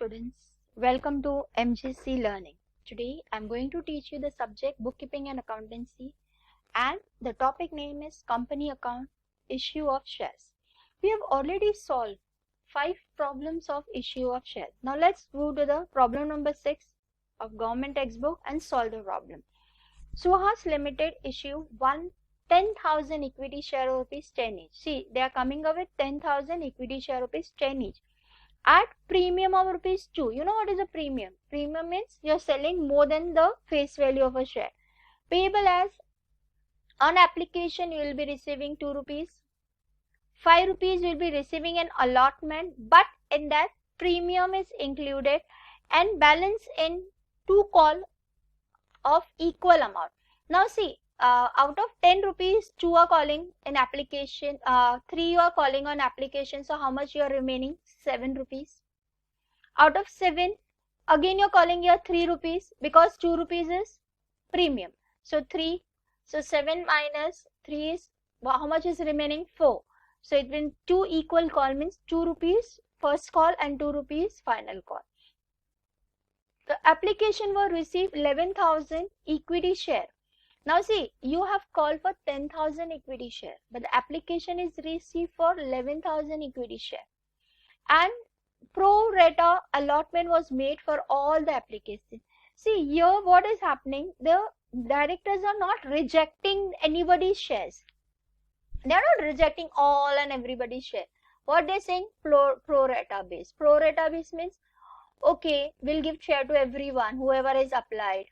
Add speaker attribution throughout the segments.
Speaker 1: students, welcome to MGC Learning. Today I'm going to teach you the subject Bookkeeping and Accountancy, and the topic name is Company Account, Issue of Shares. We have already solved 5 problems of issue of shares. Now let's move to the problem number 6 of government textbook and solve the problem. Suhas Limited issue 10,000 equity share of rupees 10 each. See, they are coming up with 10,000 equity share of rupees 10 each at premium of rupees 2. You know what is a premium? Premium means you're selling more than the face value of a share. Payable as on application you will be receiving 2 rupees. 5 rupees you will be receiving an allotment, but in that premium is included and balance in 2 call of equal amount. Now see, out of 10 rupees, 2 are calling in application, 3 you are calling on application, so how much you are remaining? 7 rupees. Out of 7, again you are calling here 3 rupees because 2 rupees is premium. So 3, so 7 minus 3 is, how much is remaining? 4. So it means 2 equal call means 2 rupees first call and 2 rupees final call. The application will receive 11,000 equity share. Now see, you have called for 10,000 equity share, but the application is received for 11,000 equity share. And pro rata allotment was made for all the applications. See, here what is happening, the directors are not rejecting anybody's shares. They are not rejecting all and everybody's share. What they are saying, pro rata base. Pro rata base means, okay, we'll give share to everyone, whoever is applied.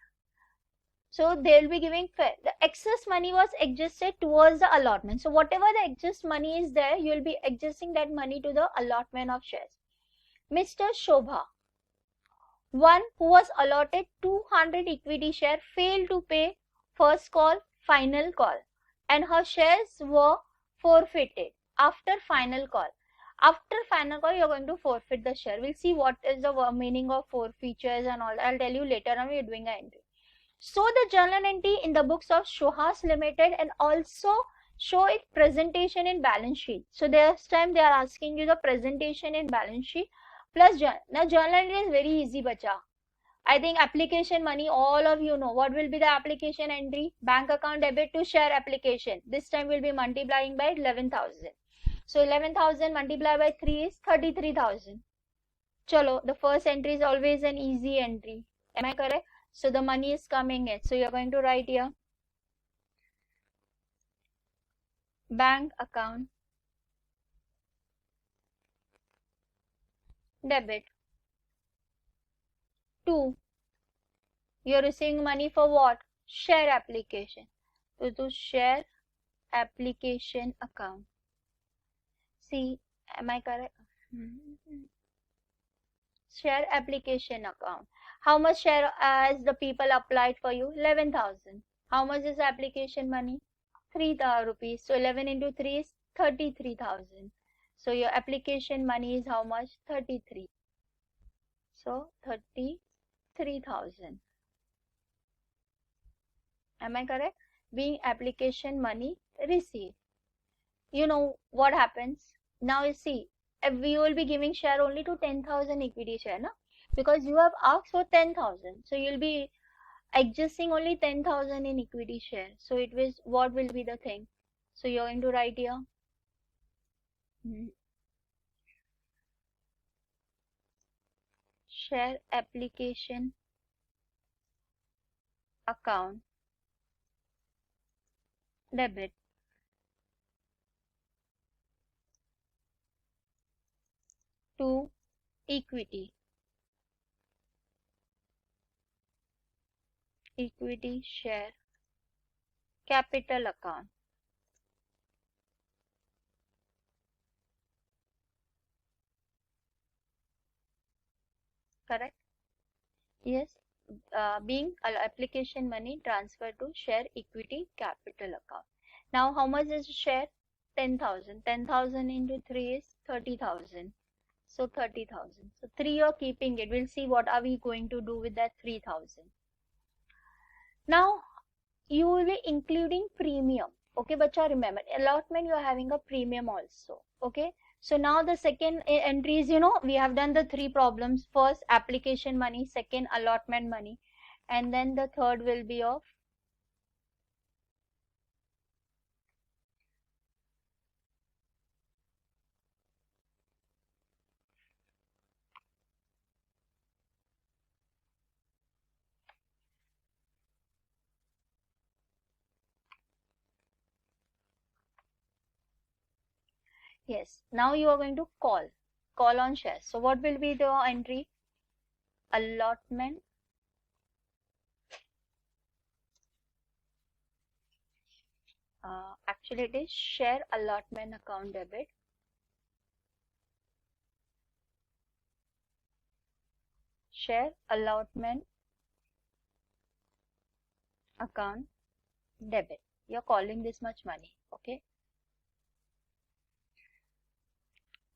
Speaker 1: So they will be giving fair. The excess money was adjusted towards the allotment. So whatever the excess money is there, you will be adjusting that money to the allotment of shares. Mr. Shobha, one who was allotted 200 equity share, failed to pay first call, final call, and her shares were forfeited after final call. After final call, you are going to forfeit the share. We'll see what is the meaning of forfeitures and all. I'll tell you later on. We are doing an entry. So the journal entry in the books of Suhas Limited and also show it presentation in balance sheet. So this time they are asking you the presentation in balance sheet plus journal. Now journal entry is very easy, bacha. I think application money, all of you know. What will be the application entry? Bank account debit to share application. This time we'll be multiplying by 11,000. So 11,000 multiplied by 3 is 33,000. Chalo, the first entry is always an easy entry. Am I correct? So the money is coming in. So you are going to write here bank account debit to, you are receiving money for what? Share application. So to share application account. See, am I correct? Share application account. How much share as the people applied for you? 11,000. How much is application money? 3,000 rupees. So 11 into 3 is 33,000. So your application money is how much? 33. So 33,000. Am I correct? Being application money received. You know what happens? Now you see, we will be giving share only to 10,000 equity share, no? Because you have asked for 10,000. So you'll be adjusting only 10,000 in equity share. So it was, what will be the thing? So you're going to write here. Share application account debit to equity share capital account. Correct? Yes. Being application money transferred to share equity capital account. Now how much is share? 10,000. 10,000 into 3 is 30,000. So 30,000. So 3 you are keeping it. We'll see what are we going to do with that 3,000. Now you will be including premium. Okay, bacha, remember allotment you are having a premium also. Okay, So now the second entry is, you know, we have done the 3 problems. First application money, second allotment money, and then the third will be of yes. Now you are going to call on shares. So what will be the entry? Allotment actually it is share allotment account debit, share allotment account debit. You're calling this much money, okay?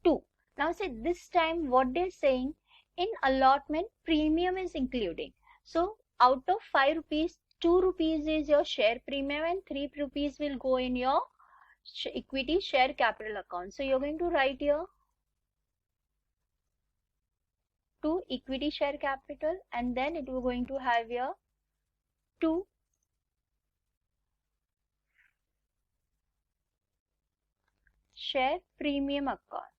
Speaker 1: 2. Now see, this time what they're saying, in allotment premium is including. So out of 5 rupees, 2 rupees is your share premium and 3 rupees will go in your equity share capital account. So you're going to write here to equity share capital, and then it will going to have here 2 share premium account.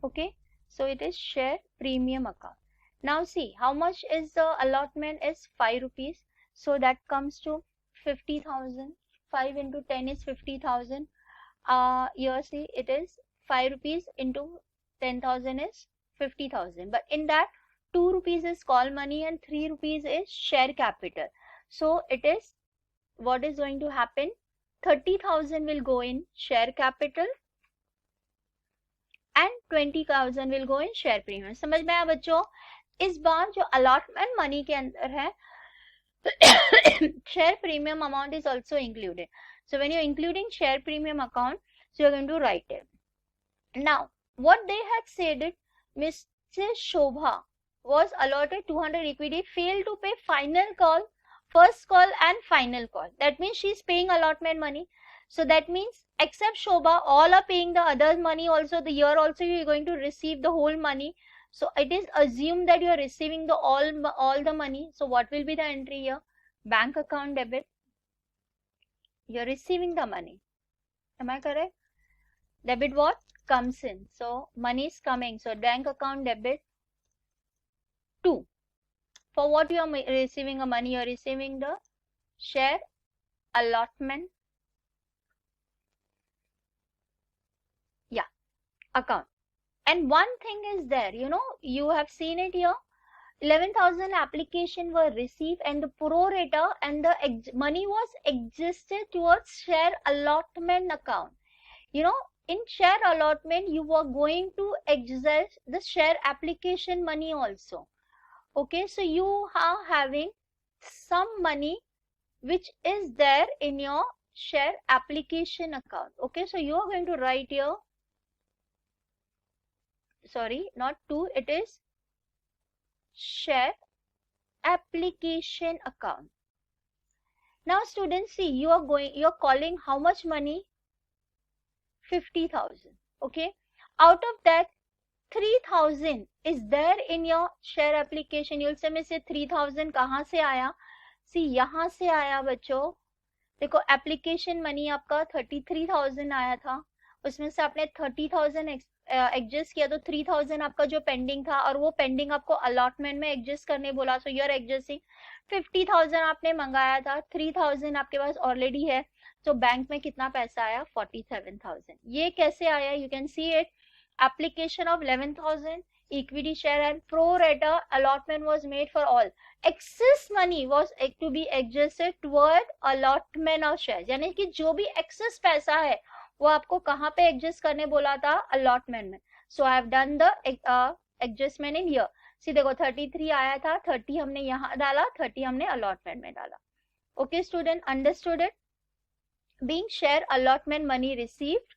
Speaker 1: Okay, so it is share premium account. Now see, how much is the allotment is 5 rupees. So that comes to 50,000. 5 into 10 is 50,000. Here see, it is 5 rupees into 10,000 is 50,000. But in that 2 rupees is call money and 3 rupees is share capital. So it is, what is going to happen? 30,000 will go in share capital and 20,000 will go in share premium. समझ में आया बच्चों? इस बार जो allotment money के अंदर है share premium amount is also included. So when you're including share premium account, so you're going to write it. Now what they had said it, Mrs. Shobha was allotted 200 equity, failed to pay final call, first call and final call. That means she's paying allotment money. So that means except Shobha, all are paying the other money also. The year also you are going to receive the whole money. So it is assumed that you are receiving the all the money. So what will be the entry here? Bank account debit. You are receiving the money. Am I correct? Debit what? Comes in. So money is coming. So bank account debit 2. For what you are receiving a money? You are receiving the share allotment account. And one thing is there, you know, you have seen it here, 11,000 application were received and the pro rata and the money was existed towards share allotment account. You know, in share allotment you were going to exert the share application money also. Okay, so you are having some money which is there in your share application account. Okay, so you are going to write here, sorry, not 2, it is share application account. Now students, see, you're calling how much money? 50,000. Okay, out of that 3,000 is there in your share application. You'll say, Miss, 3,000 कहाँ से आया? See, यहाँ से आया बच्चों. देखो, application money आपका 33,000 आया था, उसमें से आपने 30,000 एडजस्ट किया, तो 3,000 आपका जो पेंडिंग था, और वो पेंडिंग आपको अलॉटमेंट में एडजस्ट करने बोला. So you are adjusting. 50,000 आपने मंगाया था, 3,000 आपके पास ऑलरेडी है, तो बैंक में कितना पैसा आया? 47,000. ये कैसे आया? You can see it. Application of 11,000, equity share and pro rata allotment was made for all. Excess money was to be adjusted toward allotment of shares. यानी कि जो भी excess पैसा है वो आपको कहाँ पे एडजस्ट करने बोला था? अलॉटमेंट में. So I have done the adjustment in here. See देखो, 33 आया था, 30 हमने यहाँ डाला, 30 हमने अलॉटमेंट में डाला. Okay student, understood it? Being share allotment money received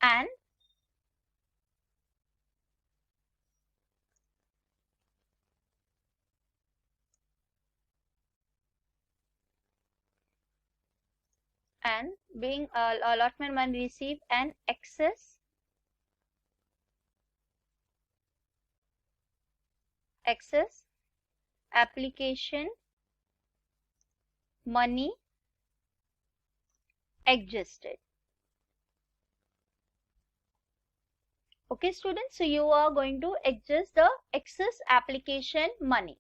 Speaker 1: and and being allotment money received and excess application money adjusted. Okay students, so you are going to adjust the excess application money.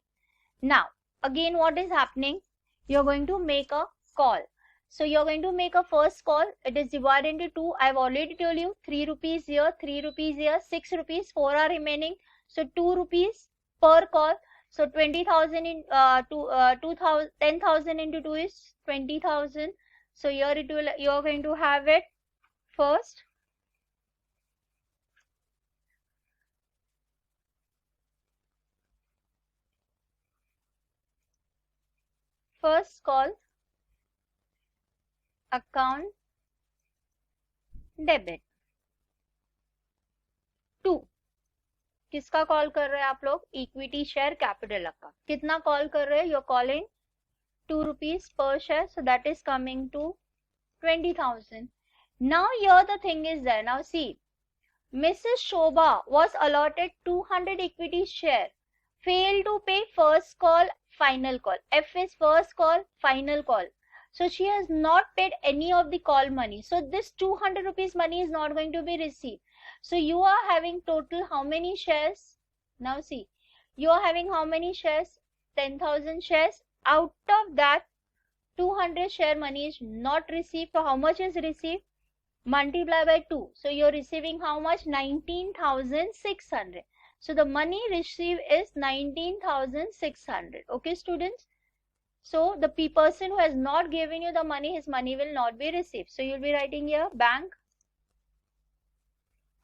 Speaker 1: Now again what is happening, you are going to make a call. So you are going to make a first call. It is divided into two. I have already told you 3 rupees here, 3 rupees here, 6 rupees, 4 are remaining. So 2 rupees per call. So 20,000 in 2,000, 10,000 into 2 is 20,000. So here it will, you are going to have it first. First call account debit 2. किसका call कर रहे हैं आप लोग, equity share capital account. कितना call कर रहे हैं, you are calling 2 rupees per share, so that is coming to 20,000. Now here the thing is there. Now see, Mrs. Shobha was allotted 200 equity share, failed to pay first call, final call. F is first call, final call. So she has not paid any of the call money. So this 200 rupees money is not going to be received. So you are having total how many shares? Now see, you are having how many shares? 10,000 shares. Out of that, 200 share money is not received. So how much is received? Multiply by 2. So you are receiving how much? 19,600. So the money received is 19,600. Okay students? So the person who has not given you the money, his money will not be received. So you'll be writing here bank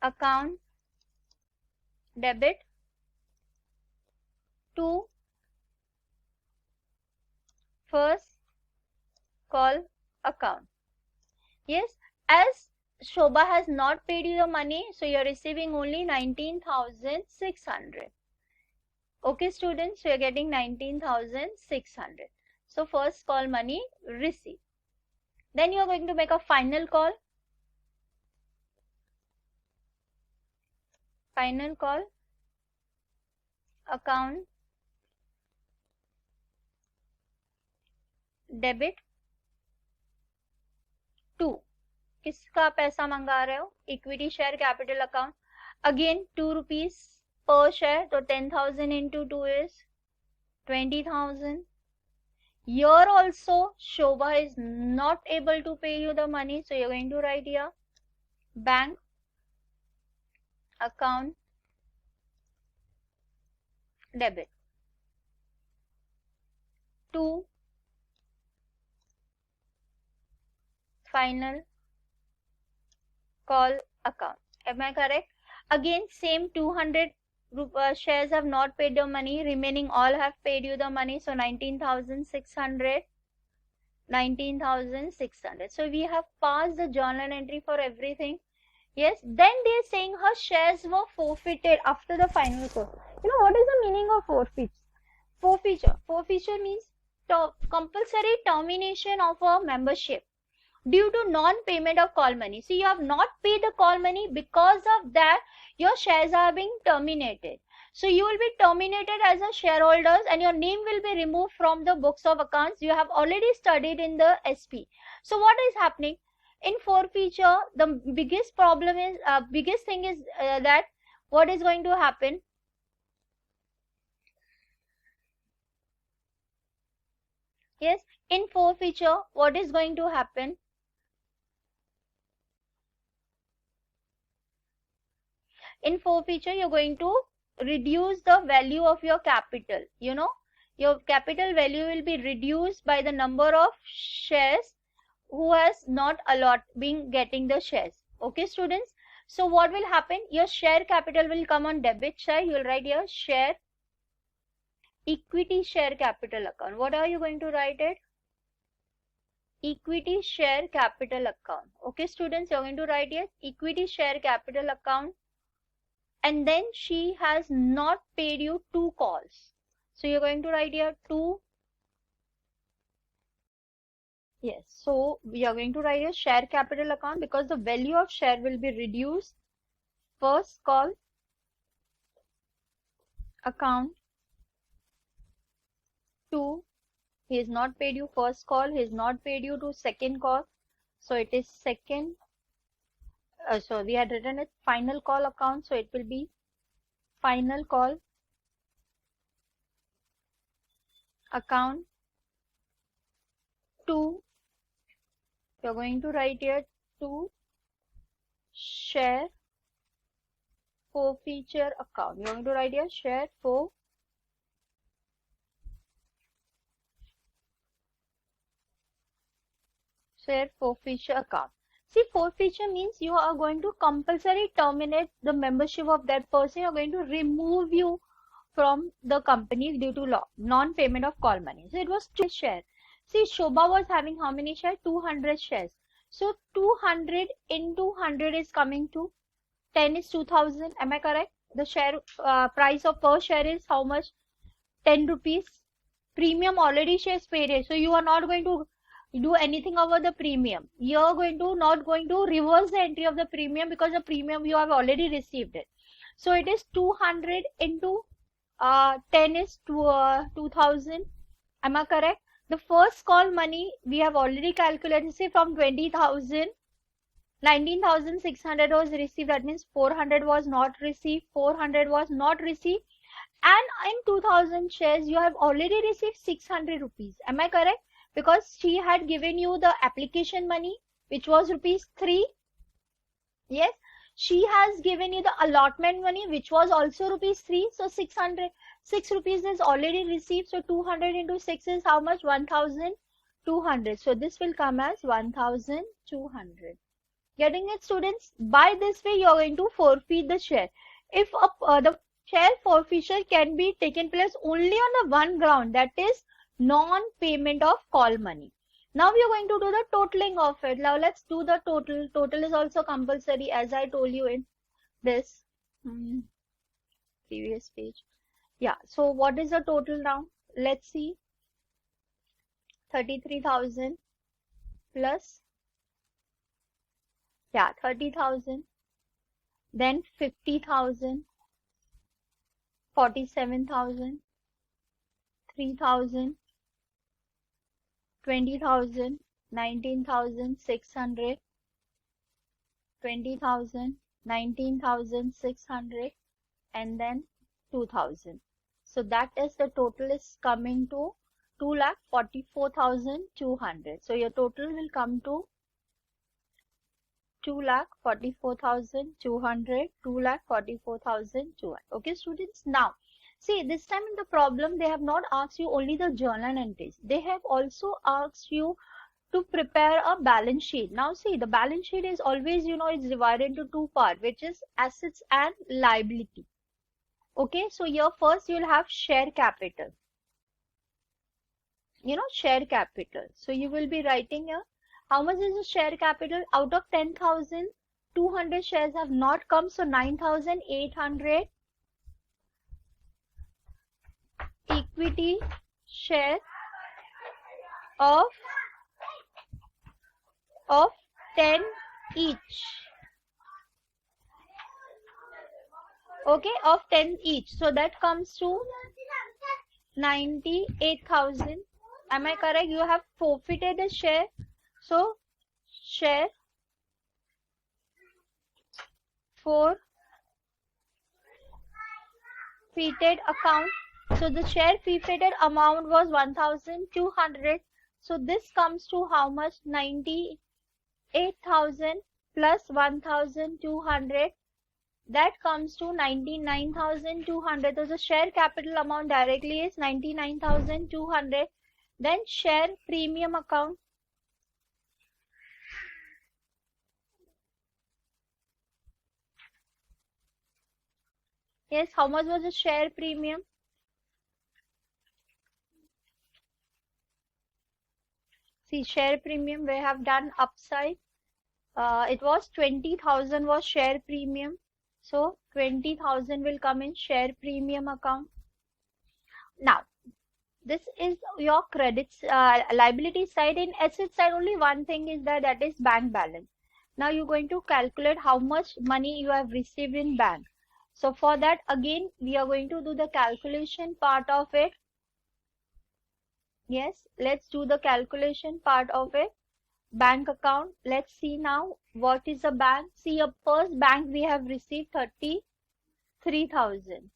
Speaker 1: account debit to first call account. Yes, as Shobha has not paid you the money, so you are receiving only 19,600. Okay students, so you are getting 19,600. So first call money received. Then you are going to make a final call. Final call account debit to. किसका पैसा मंगा रहे हो, equity share capital account. Again 2 rupees per share, तो 10,000 into 2 is 20,000. Here also Shobha is not able to pay you the money, so you're going to write here bank account debit to final call account. Am I correct? Again same 200 shares have not paid the money, remaining all have paid you the money. So 19,600, 19,600. So we have passed the journal entry for everything. Yes, then they are saying her shares were forfeited after the final call. You know what is the meaning of forfeit? Forfeiture means compulsory termination of a membership due to non-payment of call money. So you have not paid the call money, because of that your shares are being terminated. So you will be terminated as a shareholders and your name will be removed from the books of accounts. You have already studied in the SP. So what is happening? In forfeiture, the biggest problem is, biggest thing is that what is going to happen? Yes, in forfeiture, what is going to happen? In forfeiture, you're going to reduce the value of your capital. You know, your capital value will be reduced by the number of shares who has not been getting the shares. Okay students, so what will happen? Your share capital will come on debit side. You will write here share equity share capital account. What are you going to write it? Equity share capital account. Okay students, you're going to write here equity share capital account, and then she has not paid you 2 calls. So you're going to write here 2 Yes, so we are going to write a share capital account because the value of share will be reduced. First call account 2. He is not paid you first call, he is not paid you to second call. So it is second. So we had written it final call account. So it will be final call account 2. You're going to write here 2 share forfeiture account. You're going to write here share forfeiture account. See, forfeiture means you are going to compulsory terminate the membership of that person. You're going to remove you from the company due to law, non-payment of call money. So it was 2 shares. See, Shobha was having how many shares? 200 shares. So 200 into 100 is coming to 10 is 2000. Am I correct? The share price of per share is how much? 10 rupees. Premium already she has paid it. So you are not going to do anything over the premium. You're not going to reverse the entry of the premium because the premium you have already received it. So it is 200 into 10 is 2000. Am I correct? The first call money we have already calculated. Say from 20,000, 19,600 was received. That means 400 was not received. 400 was not received. And in 2000 shares, you have already received 600 rupees. Am I correct? Because she had given you the application money, which was rupees 3. Yes. She has given you the allotment money, which was also rupees 3. So 6 rupees is already received. So 200 into 6 is how much? 1,200. So this will come as 1,200. Getting it, students? By this way, you are going to forfeit the share. If the share forfeiture can be taken place only on the one ground, that is non-payment of call money. Now we are going to do the totaling of it. Now let's do the total. Total is also compulsory, as I told you in this previous page. Yeah, so what is the total now? Let's see. 33,000 plus 30,000, then 50,000, 47,000, 3,000, 20,000, 19,600, 20,000, 19,600, and then 2,000. So that is the total is coming to 2,44,200. So your total will come to 2,44,200, 2,44,200. Okay, students. Now, see, this time in the problem, they have not asked you only the journal entries. They have also asked you to prepare a balance sheet. Now, see, the balance sheet is always, it's divided into two parts, which is assets and liability. Okay, so here first you'll have share capital. Share capital. So you will be writing here. How much is the share capital? Out of 10,000, 200 shares have not come. So 9,800 equity share of 10 each. Okay, of 10 each. So that comes to 98,000. Am I correct? You have forfeited a share. So, share forfeited account. So, the share forfeited amount was 1,200. So, this comes to how much? 98,000 plus 1,200. That comes to 99,200. So, the share capital amount directly is 99,200. Then, share premium account. Yes, how much was the share premium? See, share premium we have done upside. It was 20,000 was share premium. So 20,000 will come in share premium account. Now, This is your credits, liability side. In asset side, only one thing is that is bank balance. Now you're going to calculate how much money you have received in bank. So for that, again, we are going to do the calculation part of it. Yes, let's do the calculation part of it. Bank account. Let's see now what is a bank. See, a first bank we have received 33,000.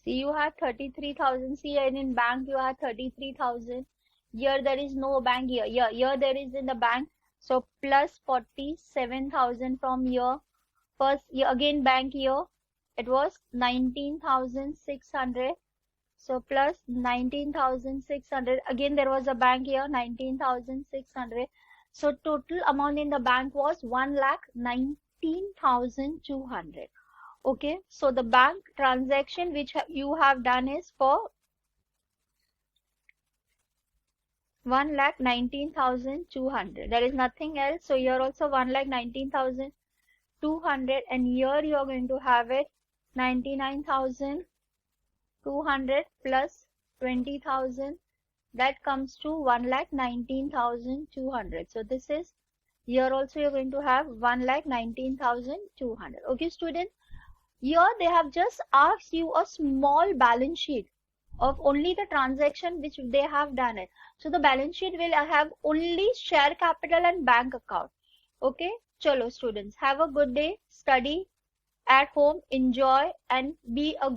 Speaker 1: See, you have 33,000. See, and in bank you have 33,000. Here there is no bank here. Here there is in the bank. So plus 47,000 from here. First, here again bank here. It was 19,600. So plus 19,600. Again there was a bank here, 19,600. So total amount in the bank was 1,19,200. Okay, so the bank transaction which you have done is for 1,19,200. There is nothing else. So here also 1,19,200, and here you are going to have it 99,200 plus 20,000. That comes to 1,19,200. So this is, here also you're going to have 1,19,200. Okay, students. Here they have just asked you a small balance sheet of only the transaction which they have done it. So the balance sheet will have only share capital and bank account. Okay, chalo students, have a good day, study at home, enjoy and be a